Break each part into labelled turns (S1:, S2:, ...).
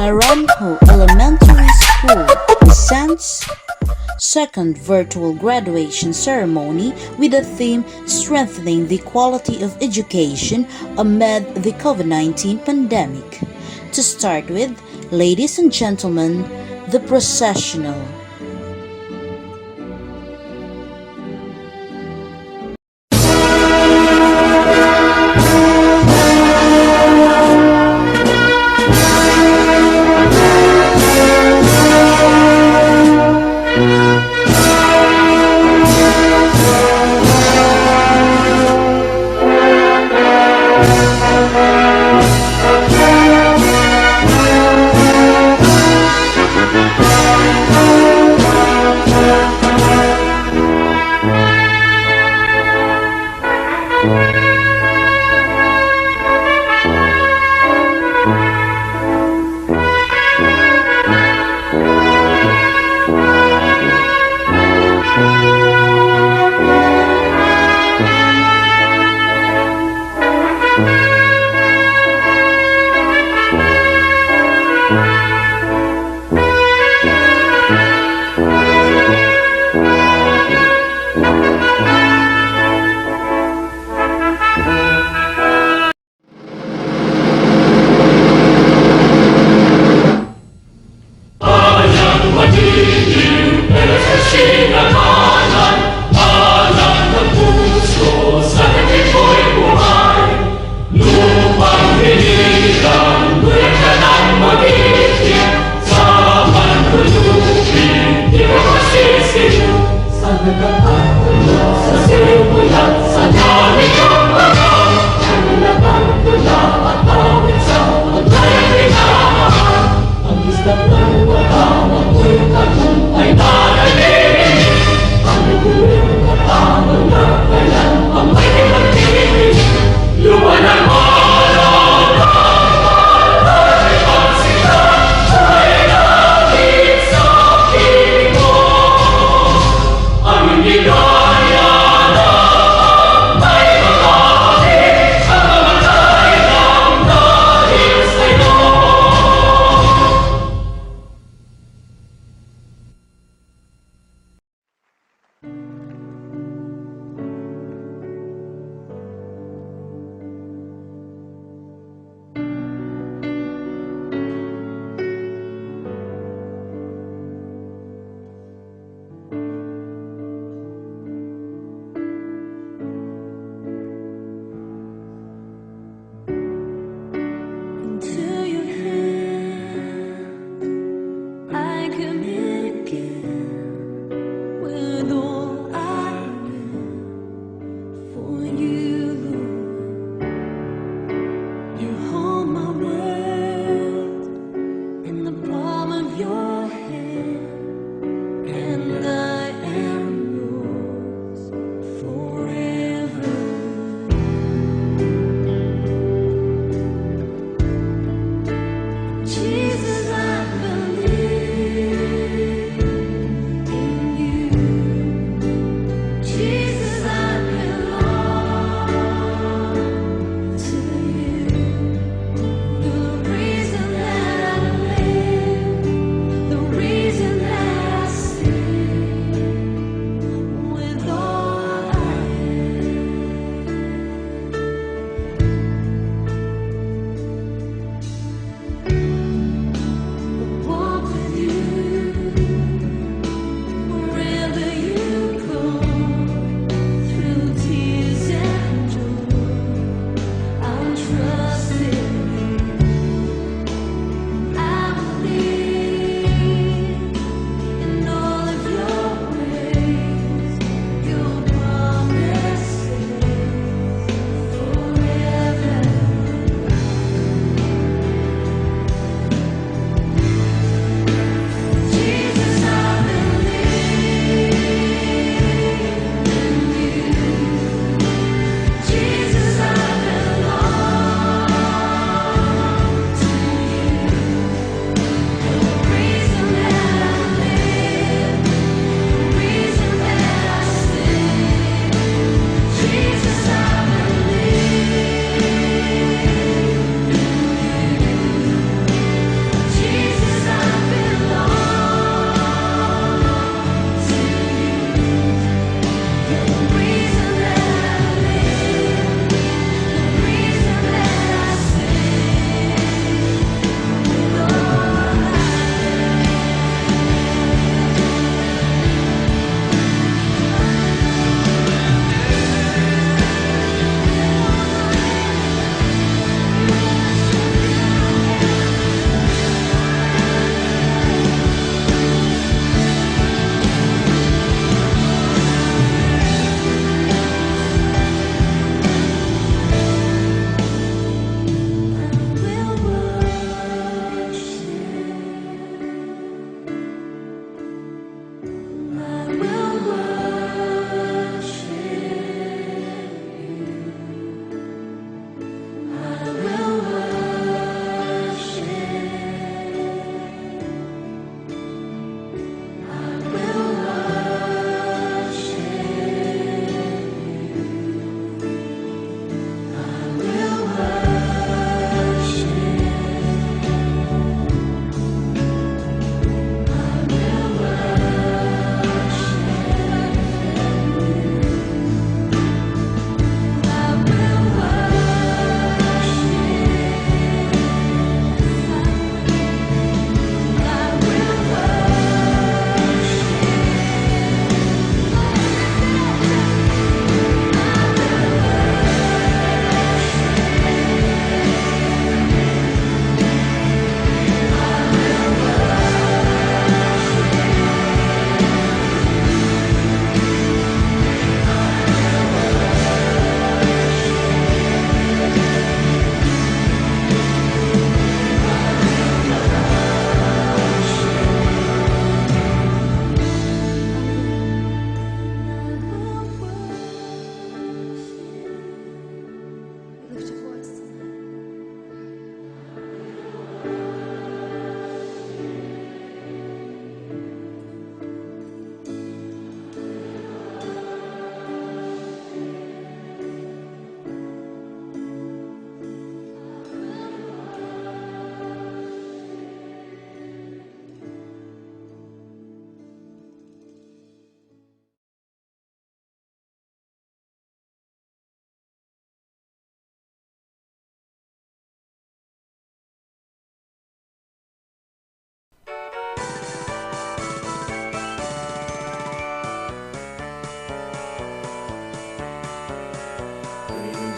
S1: Laranjo Elementary School presents second virtual graduation ceremony with the theme Strengthening the Quality of Education Amid the COVID-19 Pandemic. To start with, ladies and gentlemen, the processional.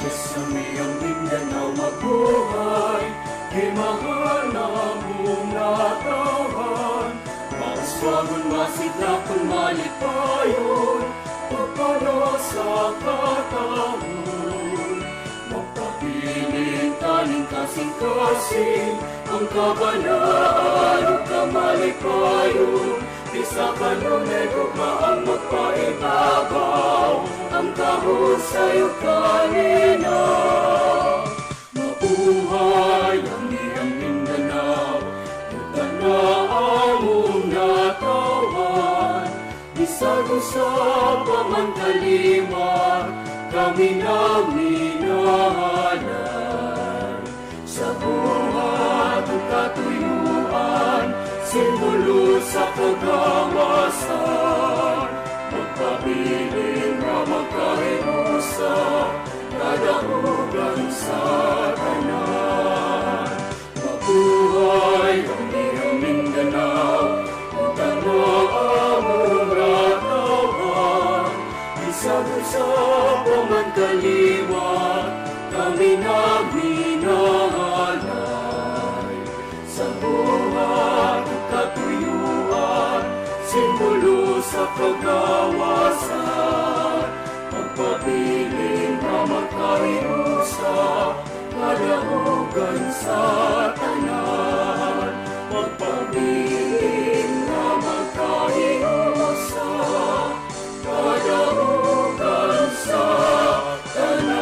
S2: Sa miyang Mindanao mabuhay, himahal na mong natawan. Mauswagon, masidlakon, malipayon, pagpano sa katawon. Magpapiling taning kasing-kasing, ang kabanaan o kamalipayon. Isa kanunay gugmaang magpaibabaw, ang kahusay o kanina. Mabuhay ang iyang Mindanao, Mindanao mong natawan. Bisag usab pa man kalimar, kami na minahalan. Sa buhat ang katuyuan, simbolo sa kagawasan. Magpabiling na magkahirusa, kadahugan sa tanan. Mabuhay ang iyang Mindanao, Mindanao mong natawan. Bisag-usab pa man kaliwat, kami na minahalay. Sa buhat at katuyuan, simbolo sa kagawasan. Magpabiling na magkahirusa, kadahugan sa tanan. Magpabiling na magkahirusa, kadahugan sa tanan.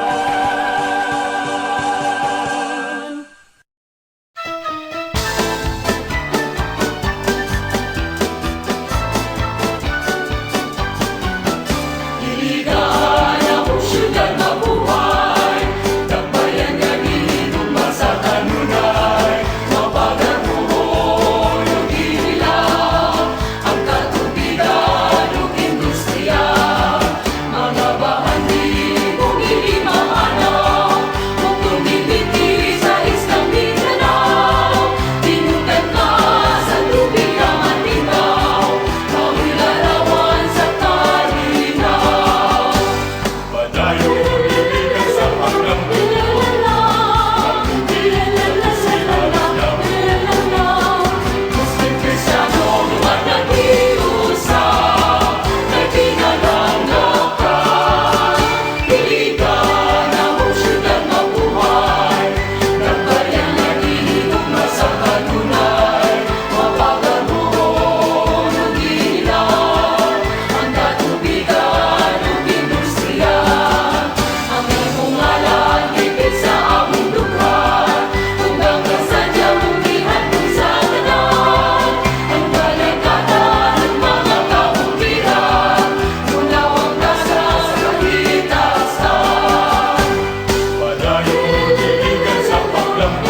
S2: Iligan ang syudad mabuhay, tabayan nga gihigugma sa kanunay. Mapagatuon yung inilang, ang katubigan yung industriya. Mga bahandi kung ilimahanaw, kung tumibiti sa islang Mindanao. Tinugan ka sa tubig ang matinaw, mawilarawan sa kalinaw. Padayon iligan sa paglambuon, pagkubilan sila naglambuon. Muslim, Kristiyano, lumat nag-iusa, may pinananggakan. Iligan ang syudad mabuhay, nagbayan na gihigugma sa kanunay. Mapagatuon ang inilang, ang katubigan ang industriya. Ang imong ngalan higit sa among dughan, hanggang kasadya mong gihatod sa tanan. Ang balikatan ng mga kabukiran, tunawang kasa sa kahitasan. Padayon iligan sa paglambuon,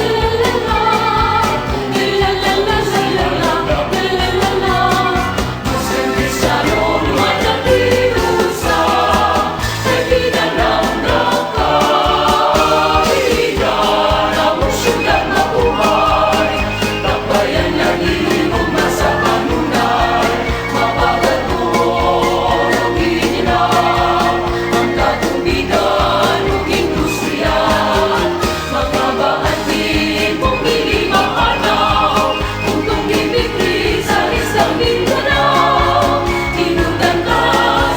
S2: Muslim, Kristiyano, lumat nag-iusa, may pinananggakan. Iligan ang syudad mabuhay, tabayan nga gihigugma sa kanunay. Mapagatuon ang inilang, ang katubigan ang industriya. Mga bahandi kung ilimahanaw, kung tumibiti sa islang Mindanao. Tinugan ka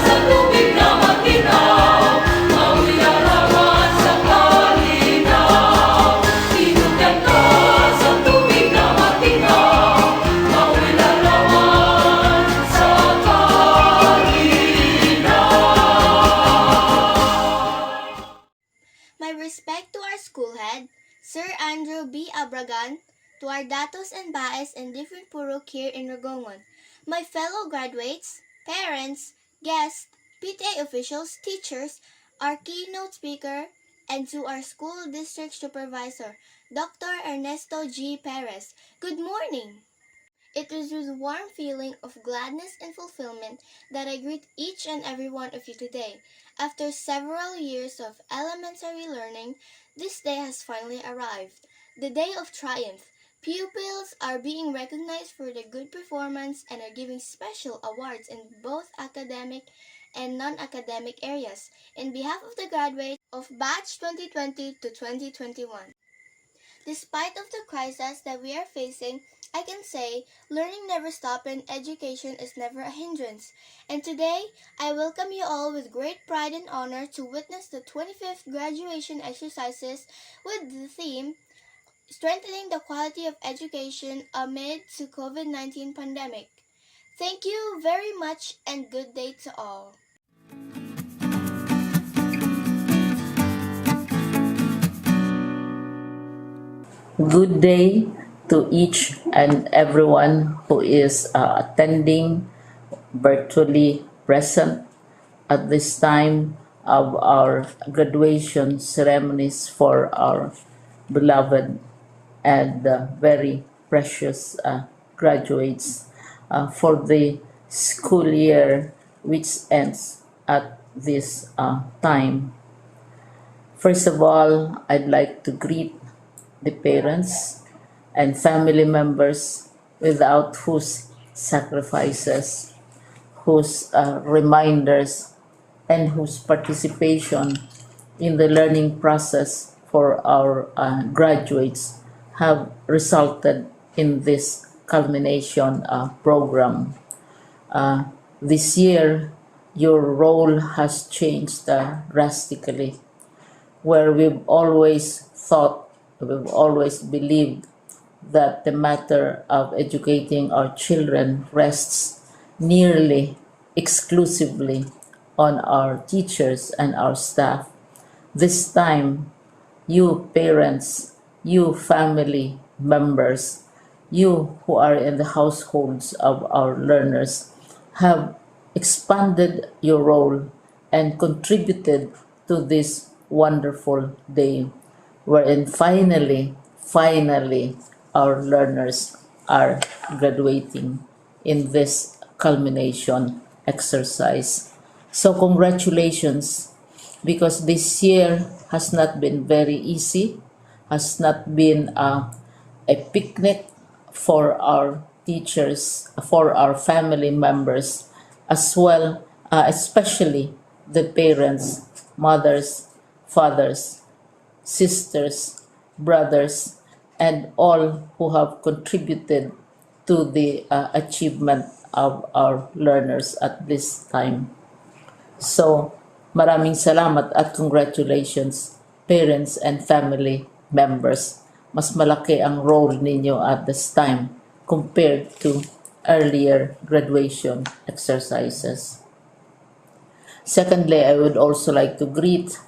S2: sa tubig na matinaw, mawilarawan sa kalinaw. Tinugan ka sa tubig na matinaw, mawilarawan sa kalinaw.
S3: My respect to our school head, Sir Andrew B. Abragan, to our datos and baes and different purok here in Ragongon, my fellow graduates, parents, guests, PTA officials, teachers, our keynote speaker, and to our school district supervisor, Dr. Ernesto G. Perez. Good morning! It is with a warm feeling of gladness and fulfillment that I greet each and every one of you today. After several years of elementary learning, this day has finally arrived, the day of triumph. Pupils are being recognized for their good performance and are giving special awards in both academic and non-academic areas in behalf of the graduates of Batch 2020 to 2021. Despite of the crisis that we are facing, I can say learning never stops and education is never a hindrance. And today, I welcome you all with great pride and honor to witness the 25th graduation exercises with the theme Strengthening the Quality of Education Amid the COVID-19 Pandemic. Thank you very much and good day to all.
S4: Good day to each and everyone who is attending virtually present at this time of our graduation ceremonies for our beloved and very precious graduates for the school year which ends at this time. First of all, I'd like to greet the parents and family members without whose sacrifices, whose reminders, and whose participation in the learning process for our graduates have resulted in this culmination program. This year, your role has changed drastically, where we've always believed that the matter of educating our children rests nearly exclusively on our teachers and our staff. This time, you parents, you family members, you who are in the households of our learners have expanded your role and contributed to this wonderful day wherein finally, our learners are graduating in this culmination exercise. So congratulations, because this year has not been very easy, has not been a picnic for our teachers, for our family members, as well, especially the parents, mothers, fathers, sisters, brothers, and all who have contributed to the achievement of our learners at this time. So, maraming salamat at congratulations, parents and family members. Mas malaki ang role ninyo at this time compared to earlier graduation exercises. Secondly, I would also like to greet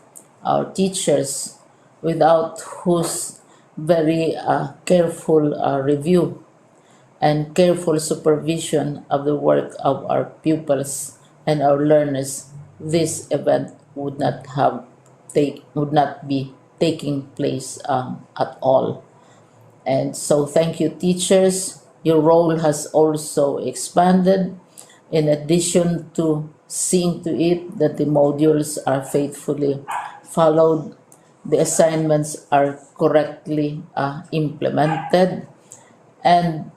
S4: our teachers, without whose very careful review and careful supervision of the work of our pupils and our learners, this event would not be taking place at all. And so thank you, teachers. Your role has also expanded, in addition to seeing to it that the modules are faithfully followed, the assignments are correctly implemented, and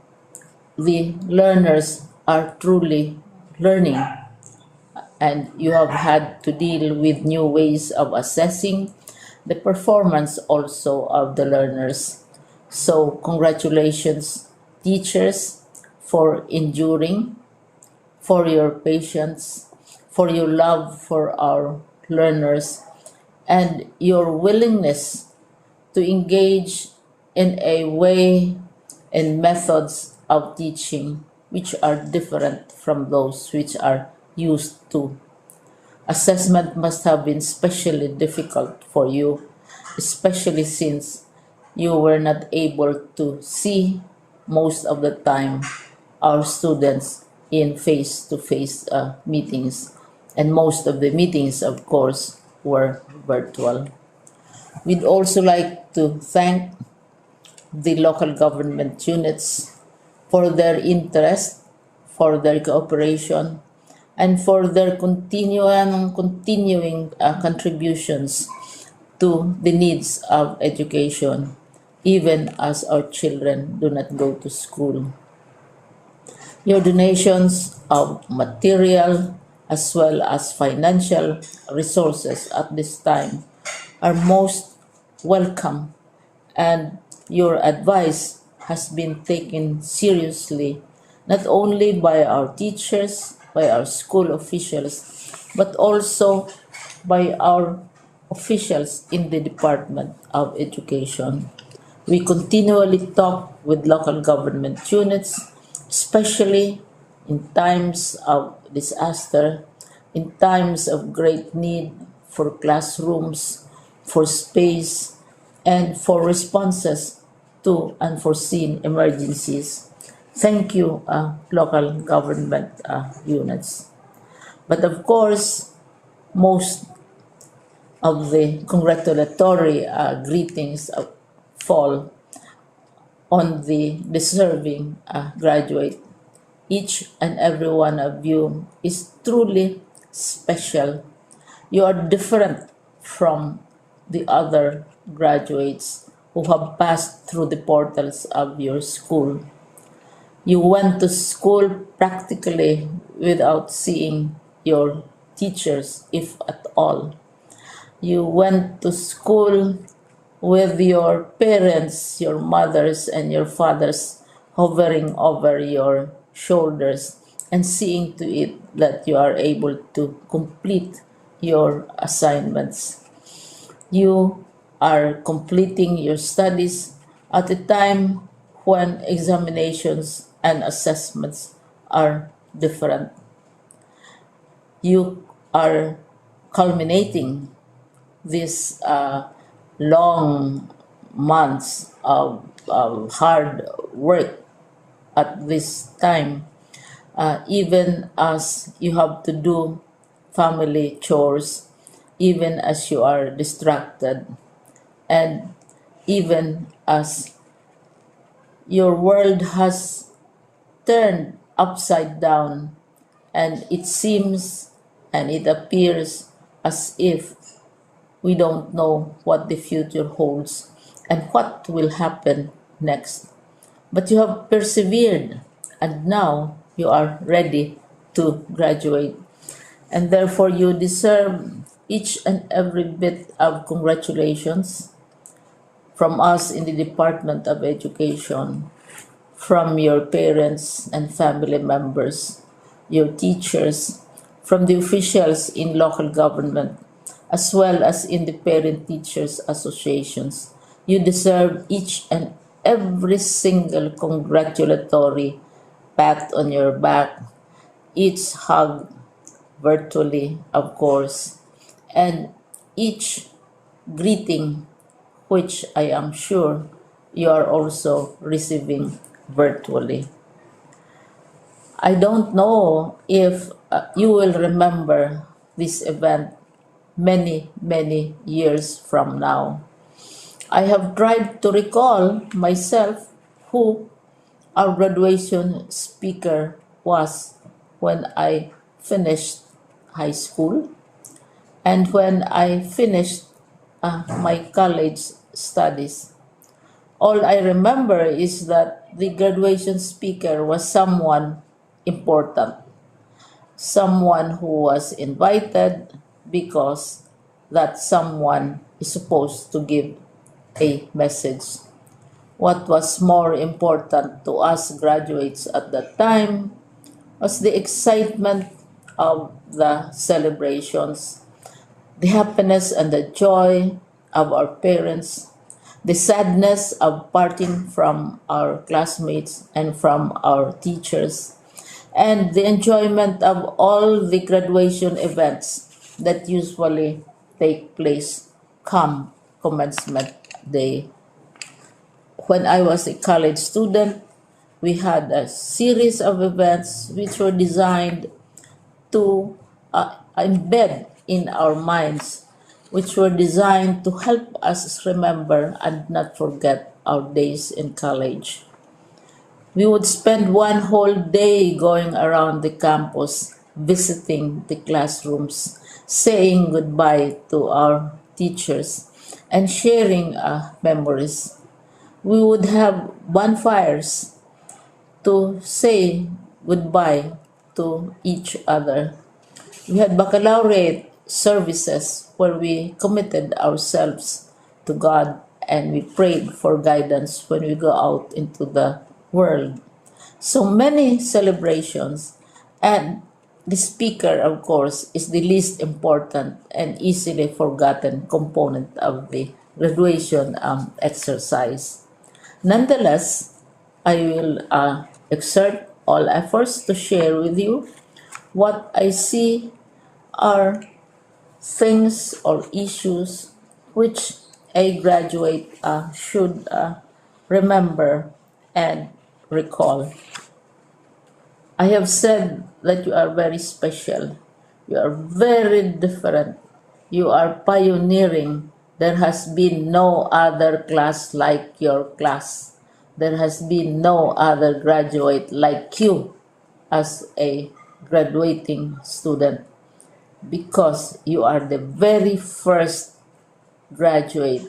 S4: the learners are truly learning. And you have had to deal with new ways of assessing the performance also of the learners. So congratulations, teachers, for enduring, for your patience, for your love for our learners, and your willingness to engage in a way and methods of teaching which are different from those which are used to. Assessment must have been especially difficult for you, especially since you were not able to see most of the time our students in face-to-face meetings, and most of the meetings, of course, were virtual. We'd also like to thank the local government units for their interest, for their cooperation, and for their continuing contributions to the needs of education, even as our children do not go to school. Your donations of material as well as financial resources at this time are most welcome, and your advice has been taken seriously not only by our teachers, by our school officials, but also by our officials in the Department of Education. We continually talk with local government units, especially in times of disaster, in times of great need for classrooms, for space, and for responses to unforeseen emergencies. Thank you, local government units. But of course, most of the congratulatory greetings fall on the deserving graduate. Each and every one of you is truly special. You are different from the other graduates who have passed through the portals of your school. You went to school practically without seeing your teachers, if at all. You went to school with your parents, your mothers, and your fathers hovering over your shoulders and seeing to it that you are able to complete your assignments. You are completing your studies at a time when examinations and assessments are different. You are culminating these long months of hard work at this time, even as you have to do family chores, even as you are distracted, and even as your world has turned upside down, and it seems and it appears as if we don't know what the future holds and what will happen next. But you have persevered, and now you are ready to graduate. And therefore, you deserve each and every bit of congratulations from us in the Department of Education, from your parents and family members, your teachers, from the officials in local government, as well as in the parent teachers associations. You deserve each and every single congratulatory pat on your back, each hug virtually, of course, and each greeting, which I am sure you are also receiving virtually. I don't know if you will remember this event many, many years from now. I have tried to recall myself who our graduation speaker was when I finished high school and when I finished my college studies. All I remember is that the graduation speaker was someone important, someone who was invited because that someone is supposed to give a message. What was more important to us graduates at that time was the excitement of the celebrations, the happiness and the joy of our parents, the sadness of parting from our classmates and from our teachers, and the enjoyment of all the graduation events that usually take place come commencement day. When I was a college student, we had a series of events which were designed to embed in our minds, which were designed to help us remember and not forget our days in college. We would spend one whole day going around the campus, visiting the classrooms, saying goodbye to our teachers, and sharing memories. We would have bonfires to say goodbye to each other. We had baccalaureate services where we committed ourselves to God and we prayed for guidance when we go out into the world. So many celebrations, and the speaker, of course, is the least important and easily forgotten component of the graduation exercise. Nonetheless, I will exert all efforts to share with you what I see are things or issues which a graduate should remember and recall. I have said that you are very special. You are very different. You are pioneering. There has been no other class like your class. There has been no other graduate like you as a graduating student because you are the very first graduate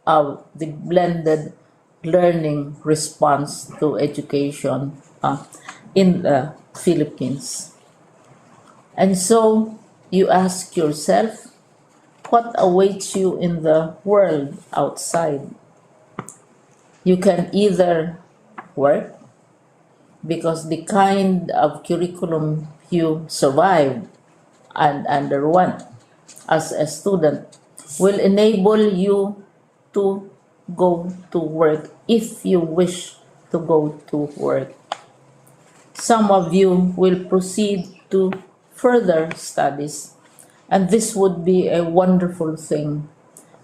S4: of the blended learning response to education in the Philippines. And so you ask yourself, what awaits you in the world outside? You can either work because the kind of curriculum you survived and underwent as a student will enable you to go to work if you wish to go to work. Some of you will proceed to further studies, and this would be a wonderful thing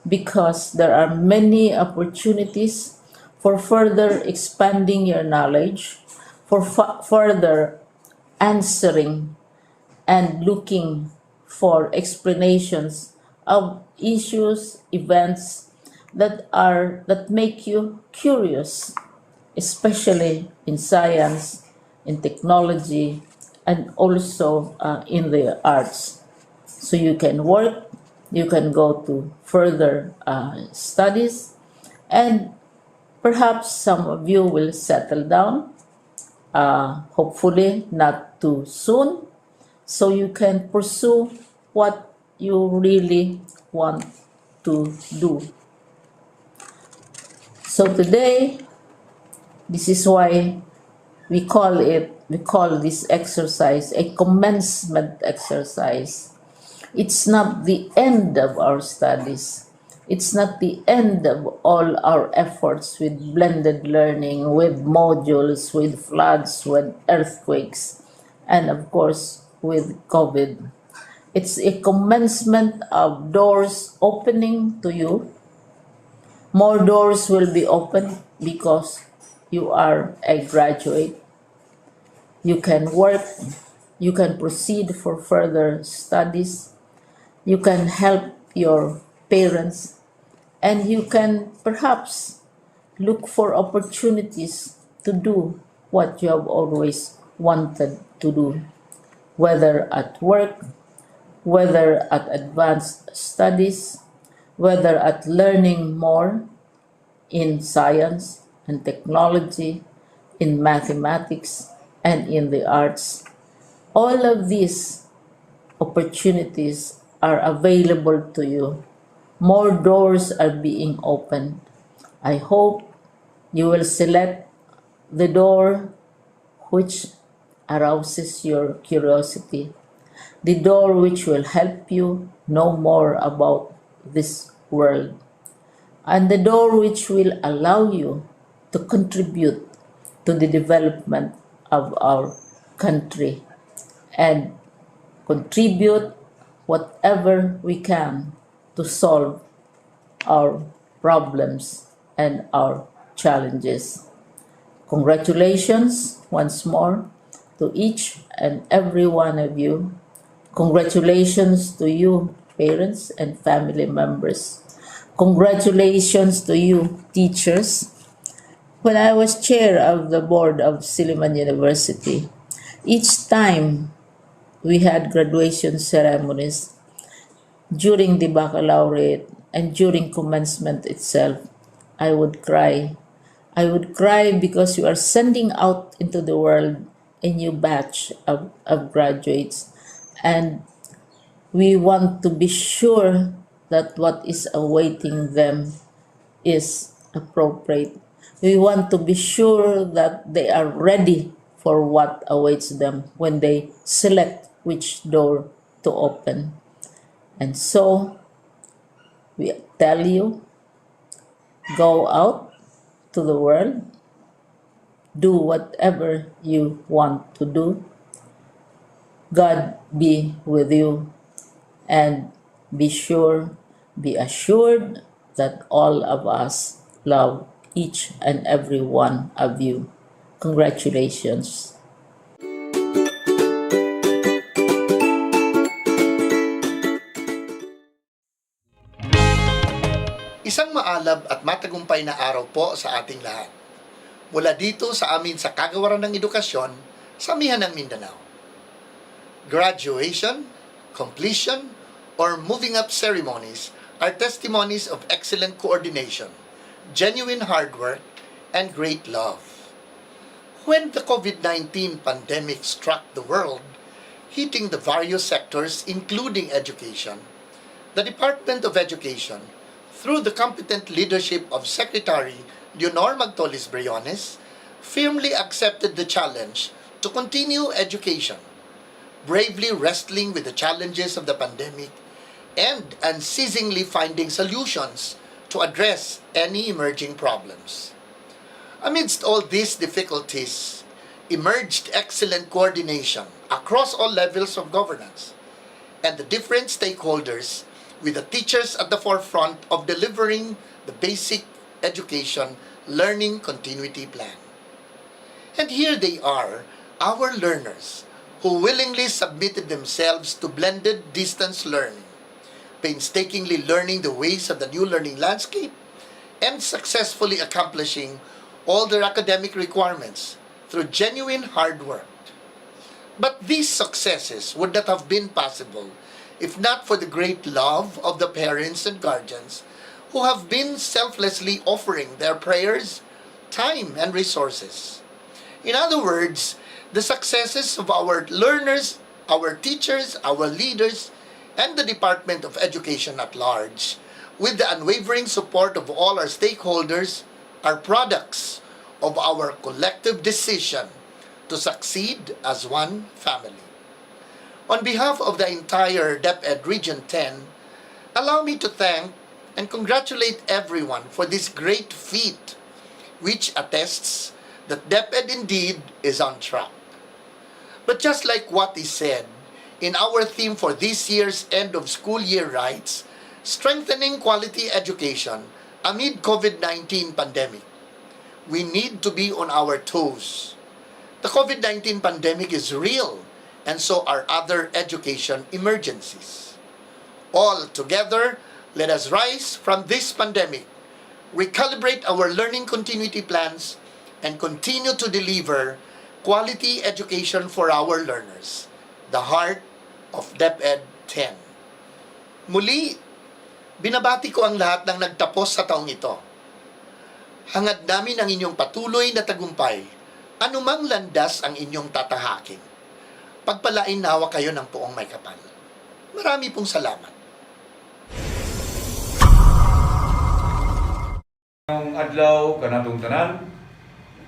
S4: because there are many opportunities for further expanding your knowledge, for further answering and looking for explanations of issues, events that make you curious, especially in science, in technology, and also in the arts. So you can work, you can go to further studies, and perhaps some of you will settle down, hopefully not too soon, so you can pursue what you really want to do. So today, this is why we call this exercise a commencement exercise. It's not the end of our studies. It's not the end of all our efforts with blended learning, with modules, with floods, with earthquakes, and of course with COVID. It's a commencement of doors opening to you. More doors will be opened because you are a graduate. You can work, you can proceed for further studies, you can help your parents, and you can perhaps look for opportunities to do what you have always wanted to do, whether at work, whether at advanced studies, whether at learning more in science and technology, in mathematics, and in the arts. All of these opportunities are available to you. More doors are being opened. I hope you will select the door which arouses your curiosity, the door which will help you know more about this world, and the door which will allow you to contribute to the development of our country and contribute whatever we can to solve our problems and our challenges. Congratulations once more to each and every one of you. Congratulations to you, parents and family members. Congratulations to you, teachers. When I was chair of the board of Silliman University, each time we had graduation ceremonies during the baccalaureate and during commencement itself, I would cry. I would cry because you are sending out into the world a new batch of graduates. And We want to be sure that what is awaiting them is appropriate. We want to be sure that they are ready for what awaits them when they select which door to open. And so, we tell you, go out to the world, do whatever you want to do. God be with you, and be sure, be assured that all of us love each and every one of you. Congratulations.
S5: Isang maalab at matagumpay na araw po sa ating lahat. Mula dito sa amin sa Kagawaran ng Edukasyon sa Amihan ng Mindanao. Graduation, completion, or moving up ceremonies are testimonies of excellent coordination, genuine hard work, and great love. When the COVID-19 pandemic struck the world, hitting the various sectors including education, the Department of Education, through the competent leadership of Secretary Leonor Magtolis Briones, firmly accepted the challenge to continue education, bravely wrestling with the challenges of the pandemic and unceasingly finding solutions to address any emerging problems. Amidst all these difficulties, emerged excellent coordination across all levels of governance and the different stakeholders, with the teachers at the forefront of delivering the basic education learning continuity plan. And here they are, our learners, who willingly submitted themselves to blended distance learning, painstakingly learning the ways of the new learning landscape, and successfully accomplishing all their academic requirements through genuine hard work. But these successes would not have been possible if not for the great love of the parents and guardians who have been selflessly offering their prayers, time, and resources. In other words, the successes of our learners, our teachers, our leaders, and the Department of Education at large, with the unwavering support of all our stakeholders, are products of our collective decision to succeed as one family. On behalf of the entire DepEd Region 10, allow me to thank and congratulate everyone for this great feat, which attests that DepEd indeed is on track. But just like what is said in our theme for this year's end of school year rights, strengthening quality education amid COVID-19 pandemic, we need to be on our toes. The COVID-19 pandemic is real, and so are other education emergencies. All together, let us rise from this pandemic, recalibrate our learning continuity plans, and continue to deliver quality education for our learners, the heart of DepEd 10. Muli, binabati ko ang lahat ng nagtapos sa taong ito. Hangad namin ang inyong patuloy na tagumpay, anumang landas ang inyong tatahakin. Pagpalain nawa kayo ng poong may kapal. Marami pong salamat.
S6: Ang adlaw kanatong tanan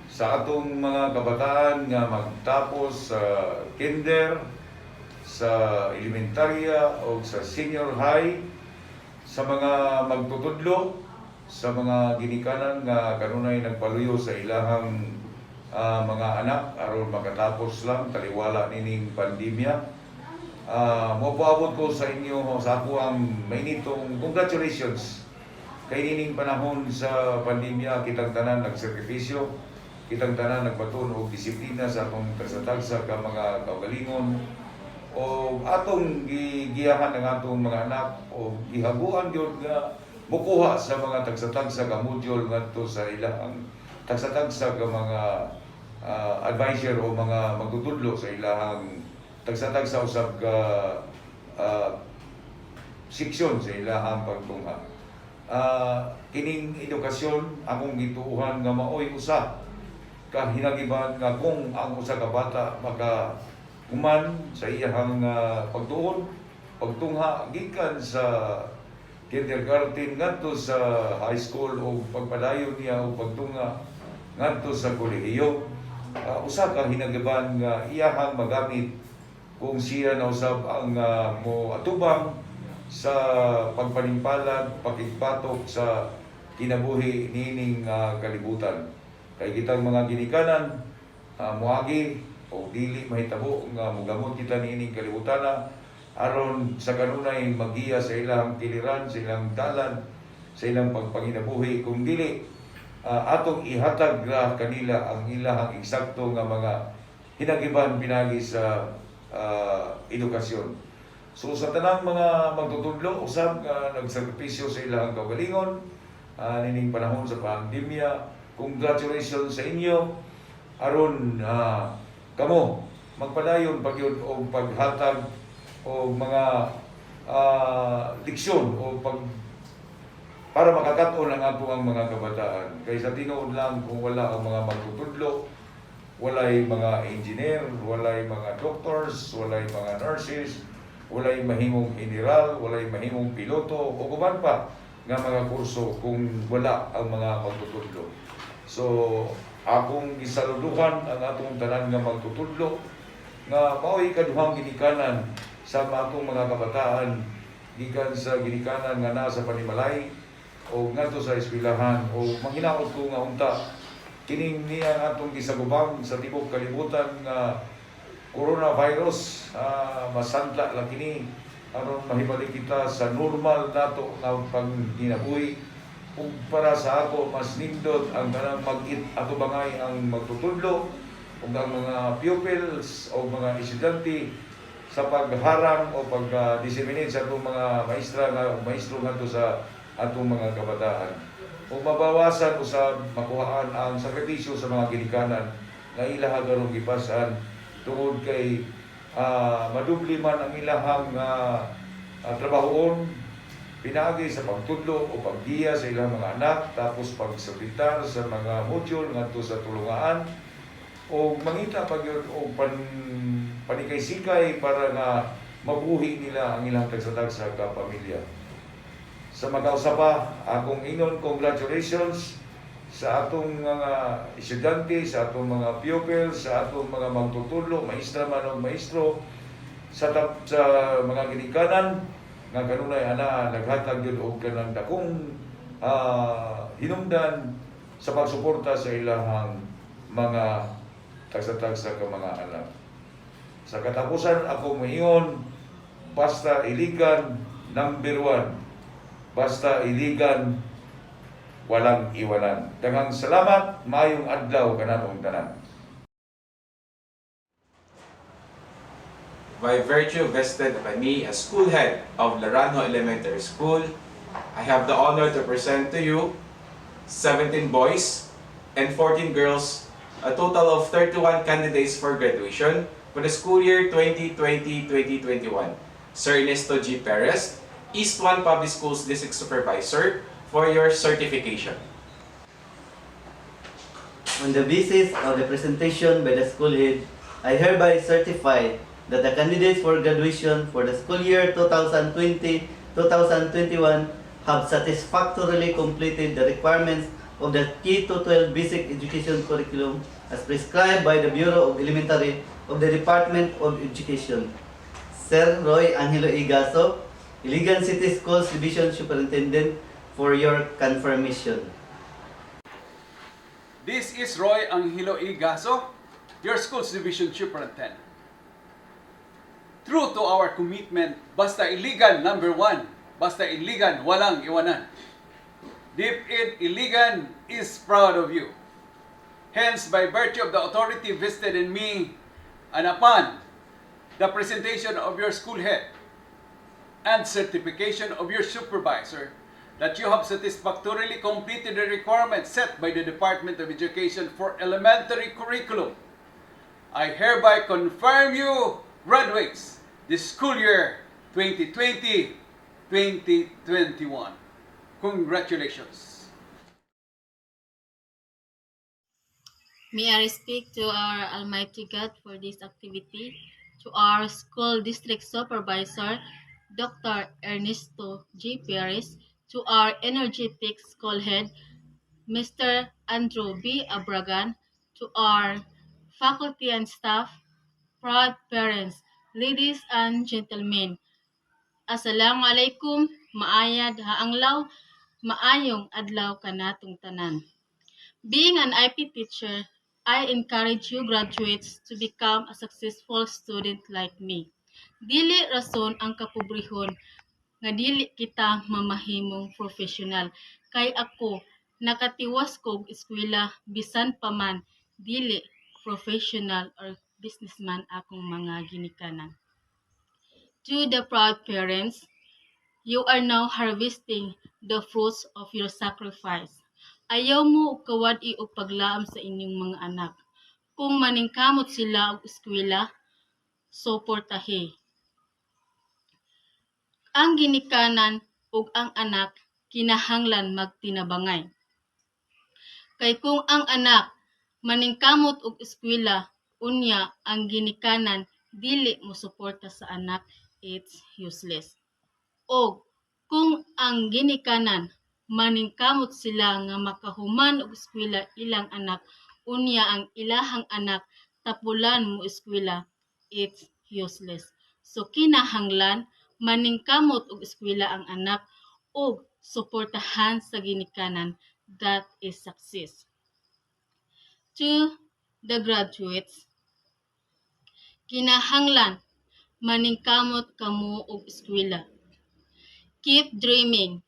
S6: sa atong mga kabataan nga magtapos sa kinder, sa elementarya o sa senior high, sa mga magtutudlo, sa mga ginikanan nga kanunay nagpaluyo sa ilahang mga anak aron makatapos lang taliwala nining pandemya. Mopaabot ko sa inyo sa ako ang mainitong congratulations kay nining panahon sa pandemya. Kitang tanan nagsakripisyo, kitang tanan nagbaton og disiplina sa atong tagsatagsa ka mga kaugalingon o atong gigiyahan ng atong mga anak o gihaguan gyud nga mukuha sa mga tagsatagsa ka module ngadto sa ilahang tagsatagsa ka mga advisor o mga magtutudlo sa ilahang tagsatagsa usab ka seksyon sa ilahang pagtungha. Kining edukasyon akong gituuhan nga maoy usa ka hinagiban nga kung ang usa ka bata maka human sa iyang pagtuon pagtungha gikan sa kindergarten ngadto sa high school o pagpadayon niya o pagtunga ngadto sa kolehiyo. Usa ka hinagiban nga iyahang magamit kung siya na usab ang mo atubang sa pagpanimpalad, pakigpatok sa kinabuhi nining kalibutan. Kay kitang mga ginikanan, muagi o dili mahitabo nga mogamot kita niining kalibutan aron sa kanunay magiya sa ilang tiliran, sa ilang dalan, sa ilang pagpanginabuhi. Kung dili atong ihatag ra kanila ang ilang eksakto nga mga hinagiban pinagi sa edukasyon. So sa tanang mga magtutudlo, usab nga nagsakripisyo sa ilang kaugalingon nining panahon sa pandemya. Congratulations sa inyo aron kamo magpadayon pagyud og paghatag o mga leksyon o para makakat-on ang ato ang mga kabataan. Kay sa tinuod lang kung wala ang mga magtutudlo, walay mga engineer, walay mga doctors, walay mga nurses, walay mahimong general, walay mahimong piloto o kuban pa nga mga kurso kung wala ang mga magtutudlo. So akong gisaluduhan ang atong tanan nga magtutudlo nga mao'y kaduhang ginikanan sa atong mga kabataan gikan sa ginikanan nga naa sa panimalay o ngadto sa eskwelahan o manghinaot ko nga unta kining niya atong gisagubang sa tibok kalibutan nga coronavirus. Masantla lang kini aron mahibalik kita sa normal nato nga panginabuhi. Ug para sa ako mas nindot ang kanang mag-it ato bangay ang magtutudlo ug ang mga pupils o mga estudyante sa pagharang o pag-disseminate sa atong mga maestro ngadto sa atong mga kabataan. O mabawasan usab makuhaan ang sakripisyo sa mga ginikanan nga ilaha karong gipasan tungod kay madubli man ang ilahang trabahoon pinagi sa pagtudlo o paggiya sa ilang mga anak, tapos pagsabitar sa mga module ngadto sa tulungaan o mangita pagyud o panikay-sikay para nga mabuhi nila ang ilang tagsa-tagsa ka pamilya. Sa magkausapa, akong ingon congratulations sa atong mga estudyante, sa atong mga pupils, sa atong mga magtutudlo, maestra man o maestro, sa mga ginikanan nga kanunay naghatag yun og kanang dakong hinungdan sa pagsuporta sa ilahang mga tagsa-tagsa ka mga anak. Sa katapusan ako moingon, basta iligan number 1. Basta iligan walang iwanan. Daghang salamat, mayong adlaw kanatong tanan.
S7: By virtue vested by me as school head of Laranjo Elementary School, I have the honor to present to you 17 boys and 14 girls, a total of 31 candidates for graduation for the school year 2020-2021. Sir Ernesto G. Perez, East 1 Public Schools District Supervisor, for your certification.
S8: On the basis of the presentation by the school head, I hereby certify that the candidates for graduation for the school year 2020-2021 have satisfactorily completed the requirements of the K-12 Basic Education Curriculum as prescribed by the Bureau of Elementary of the Department of Education. Sir Roy Angelo Igaso, Iligan City Schools Division Superintendent, for your confirmation.
S9: This is Roy Angelo Igaso, your Schools Division Superintendent. True to our commitment, basta iligan number 1, basta iligan walang iwanan. DepEd Iligan is proud of you. Hence, by virtue of the authority vested in me, and upon the presentation of your school head and certification of your supervisor, that you have satisfactorily completed the requirements set by the Department of Education for elementary curriculum, I hereby confirm you graduates this school year 2020-2021. Congratulations.
S10: May I speak to our Almighty God for this activity, to our school district supervisor, Dr. Ernesto G. Perez, to our energetic school head, Mr. Andrew B. Abragan, to our faculty and staff, proud parents, ladies and gentlemen, Assalamualaikum, maayad haanglaw, maayong adlaw kanatong tanan. Being an IP teacher, I encourage you graduates to become a successful student like me. Dili rason ang kapobrehon nga dili kita mamahimong professional. Kay ako, nakatiwas kog eskwela bisan pa man dili professional or businessman akong mga ginikanan. To the proud parents, you are now harvesting the fruits of your sacrifice. Ayaw mo og kawad-i og paglaam sa inyong mga anak. Kung maningkamot sila og eskwela, suportahe. Ang ginikanan ug ang anak kinahanglan magtinabangay. Kay kung ang anak maningkamot og eskwela, unya ang ginikanan dili mo suporta sa anak, it's useless. O kung ang ginikanan maningkamot sila nga makahuman og eskwela ilang anak, unya ang ilahang anak tapulan mo eskwela, it's useless. So kinahanglan maningkamot og eskwela ang anak ug suportahan sa ginikanan, that is success. To the graduates, kinahanglan maningkamot kamo og eskwela. Keep dreaming.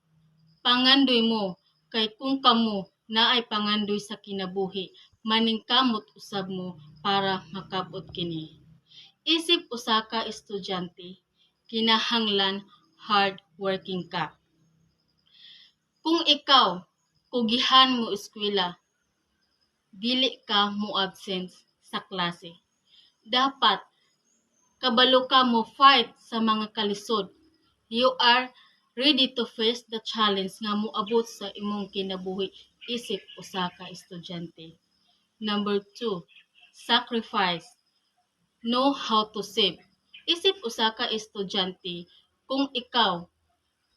S10: Pangandoy mo, kay kung kamo naay pangandoy sa kinabuhi, maningkamot usab mo para makabot kini. Isip usa ka estudyante, kinahanglan hard working ka. Kung ikaw kugihan mo eskwela, dili ka mo absent sa klase. Dapat kabalo ka mo fight sa mga kalisod. You are ready to face the challenge nga moabot sa imong kinabuhi, isip usa ka estudyante. Number 2, sacrifice. Know how to save. Isip usa ka estudyante, kung ikaw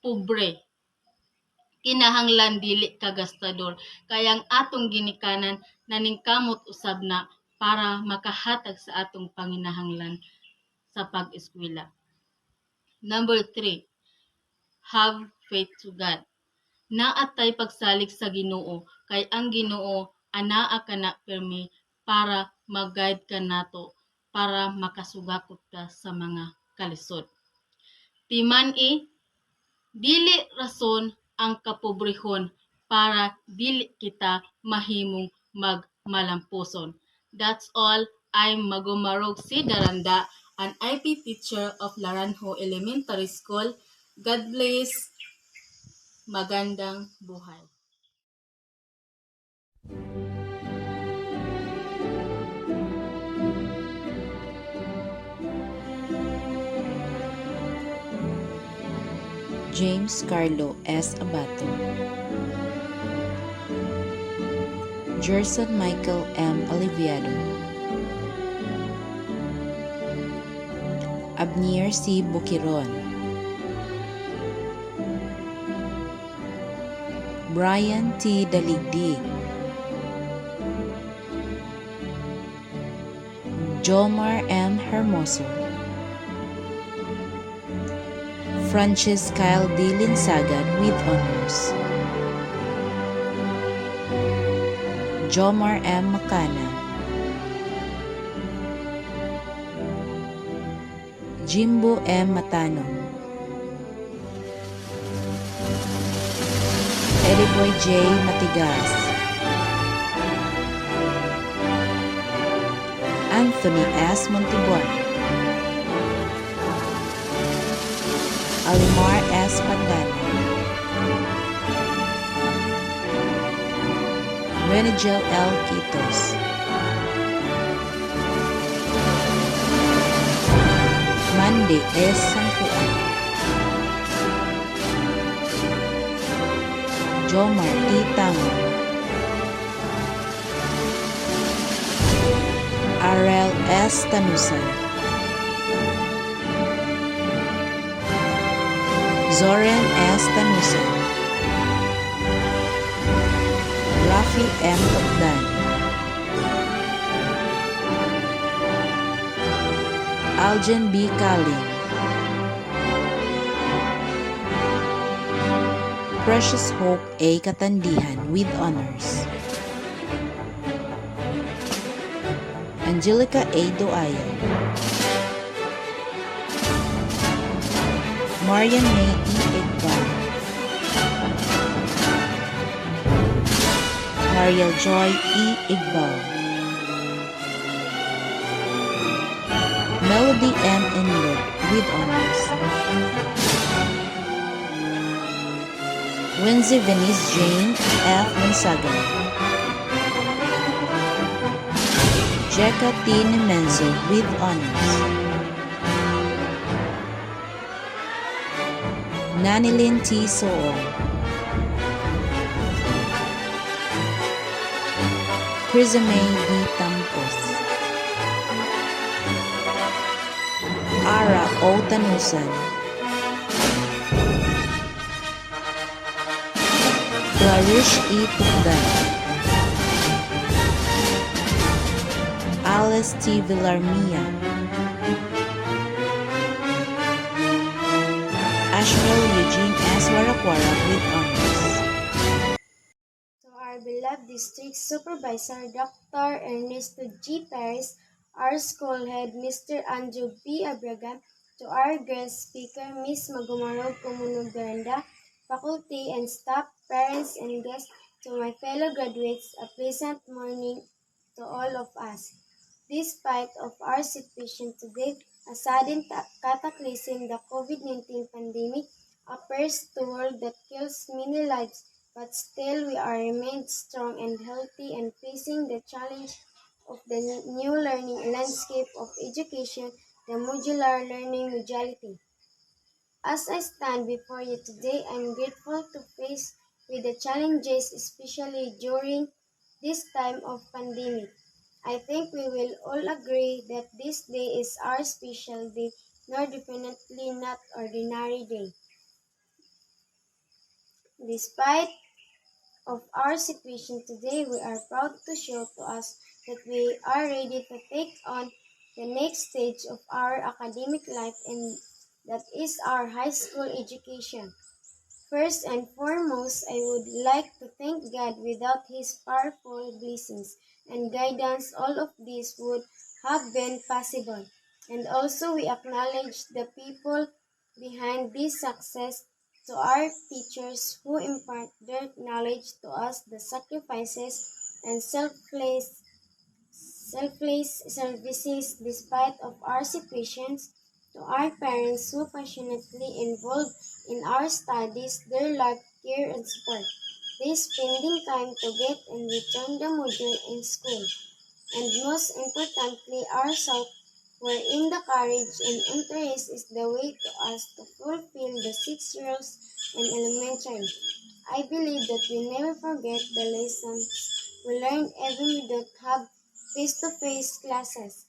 S10: pobre, kinahanglan dili ka gastador, kaya ang atong ginikanan naningkamot usab na para makahatag sa atong panginahanglan sa pag-eskwela. Number 3, have faith to God. Naatay pagsalig sa Ginoo, kay ang Ginoo anaa kana permi para mag-guide ka nato, para makasugakot ka sa mga kalisod. Timan-i, dili rason ang kapobrehon para dili kita mahimong magmalampuson. That's all. I'm Magumarog C. Daranda, an IP teacher of Laranjo Elementary School. God bless. Magandang buhay.
S1: James Carlo S. Abato, Gerson Michael M. Aliviado, Abnier C. Bukiron, Brian T. Daligdig, Jomar M. Hermoso, Francis Kyle D. Linsagan with honors, Jomar M. Macana, Jimbo M. Matano, Ediboy J. Matigas, Anthony S. Montibuan, Alimar S. Pandana, Renigel L. Quitos, Mande S. Sankuan, Jomar T. Tango, Arel S. Tanusan, Zoren S. Tanusan, Rafi M. Tokdan, Aljan B. Kalin, Precious Hope A. Katandihan with honors, Angelica A. Doayan, Marian May E. Iqbal, Mariel Joy E. Iqbal, Melody M. Inwood with honors, Winzy Venice Jane F. Mansagan, Jeka T. Nemenzo with honors, Nanilyn T. Soong, Crisame D. Tampos, Ara O. Tanusan, Clarish E. Tukdan, Alice T. Villarmia, Ashwell Eugene S. Warakwara with honors.
S3: To our beloved District Supervisor, Dr. Ernesto G. Perez, our school head, Mr. Andrew B. Abragan, to our guest speaker, Ms. Magumarog Comunoganda, faculty and staff, parents and guests, to my fellow graduates, a pleasant morning to all of us. Despite of our situation today, a sudden cataclysm, the COVID-19 pandemic, a first to world that kills many lives, but still we are remained strong and healthy and facing the challenge of the new learning landscape of education, the modular learning modality. As I stand before you today, I'm grateful to face with the challenges, especially during this time of pandemic. I think we will all agree that this day is our special day, nor definitely not ordinary day. Despite of our situation today, we are proud to show to us that we are ready to take on the next stage of our academic life, and that is our high school education. First and foremost, I would like to thank God. Without His powerful blessings and guidance, all of this would have been possible. And also, we acknowledge the people behind this success, to our teachers who impart their knowledge to us, the sacrifices and selfless services despite of our situations, to our parents who passionately involved in our studies, their love, care, and support. They spending time to get and return the module in school. And most importantly, ourselves, wherein the courage and interest is the way to us to fulfill the 6 years in elementary. I believe that we never forget the lessons we learned even we don't have face-to-face classes,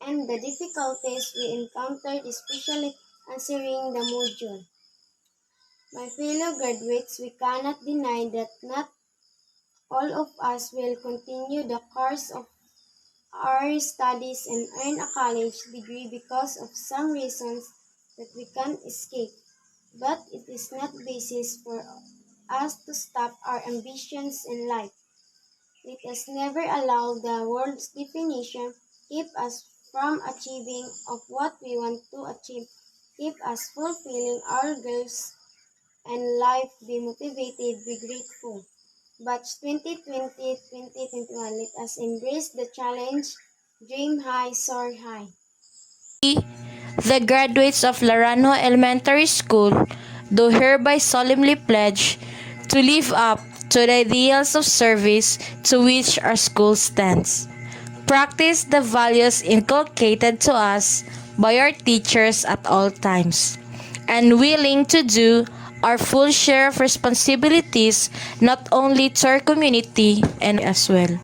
S3: and the difficulties we encountered, especially answering the module. My fellow graduates, we cannot deny that not all of us will continue the course of our studies and earn a college degree because of some reasons that we can't escape. But it is not basis for us to stop our ambitions in life. Let us never allow the world's definition keep us from achieving of what we want to achieve, keep us fulfilling our goals and life, be motivated, be grateful. Batch 2020-2021, let us embrace the challenge, dream high, soar high.
S11: The graduates of Larano Elementary School do hereby solemnly pledge to live up to the ideals of service to which our school stands. Practice the values inculcated to us by our teachers at all times, and willing to do our full share of responsibilities not only to our community and as well.